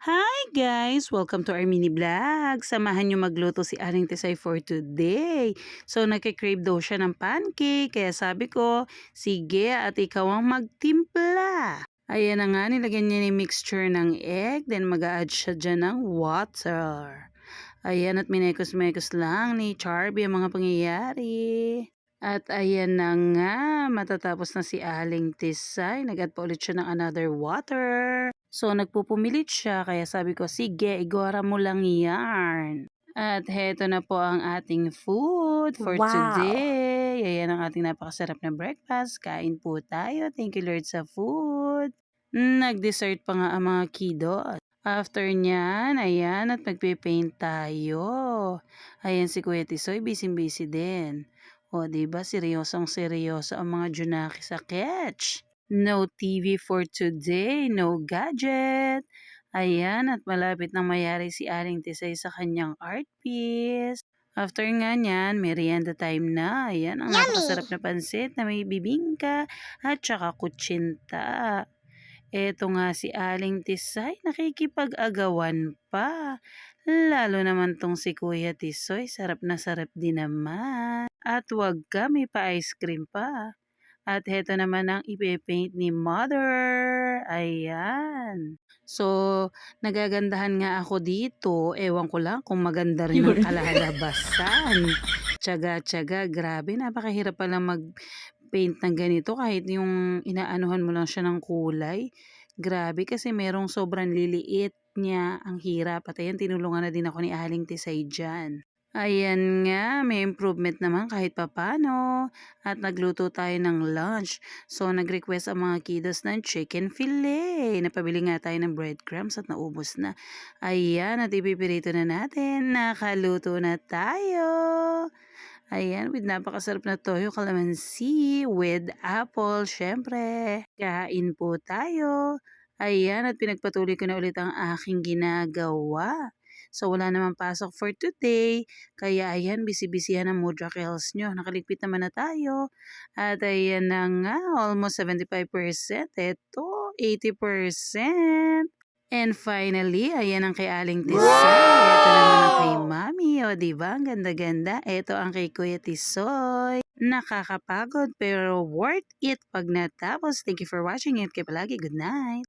Hi guys! Welcome to our mini vlog. Samahan nyo magluto si Aling Tisay for today. So nagkikrave daw siya ng pancake. Kaya sabi ko, sige at ikaw ang magtimpla. Ayan na nga, nilagyan niya ng mixture ng egg. Then mag-a-add siya dyan ng water. Ayan at minekos-mekos lang ni Charby ang mga pangyayari. At ayan na nga, matatapos na si Aling Tisay. Nag-add pa ulit siya ng another water. So nagpupumilit siya kaya sabi ko, sige, igora mo lang yarn. At heto na po ang ating food for Wow! today. Ayan ang ating napakasarap na breakfast. Kain po tayo. Thank you Lord sa food. Nag-dessert pa nga ang mga kiddo. After nyan, ayan, at magpipaint tayo. Ayan si Kuya Tisoy, busy-busy din. O, diba, seryosong-seryoso ang mga Junaki sa catch. No TV for today, no gadget. Ayan, at malapit nang mayari si Aling Tisay sa kanyang art piece. After nga niyan, merienda time na. Ayan, ang napakasarap Yummy! na pansit na may bibingka at saka kutsinta. Eto nga si Aling Tisay, nakikipag-agawan pa. Lalo naman tong si Kuya Tisoy, sarap na sarap din naman. At wag ka, may pa-ice cream pa. At heto naman ang ipe-paint ni Mother. Ayan. So, nagagandahan nga ako dito. Ewan ko lang kung maganda rin ang Yun. kalalabasan. Tiyaga-tiyaga, grabe. Napakahirap pala mag-paint ng ganito kahit yung inaanuhan mo lang siya ng kulay. Grabe kasi merong sobrang liliit niya. Ang hirap. At ayan, tinulungan na din ako ni Aling Tisay dyan. Ayan nga, may improvement naman kahit papano. At nagluto tayo ng lunch. So, nag-request ang mga kiddos ng chicken fillet. Napabili nga tayo ng breadcrumbs at naubos na. Ayan, at ipipirito na natin. Nakaluto na tayo. Ayan, with napakasarap na toyo calamansi with apple, syempre. Kain po tayo. Ayan, at pinagpatuloy ko na ulit ang aking ginagawa. So, wala namang pasok for today. Kaya ayan, busy-busyhan ang Moodra Kills nyo. Nakaligpit naman na tayo. At ayan na nga, almost 75%. Ito, 80%. And finally, ayan ang kay Aling Tisay. Ito naman ang kay Mami. O, diba? Ang ganda-ganda. Ito ang kay Kuya Tisoy. Nakakapagod pero worth it pag natapos. Thank you for watching it. Kaya palagi, good night.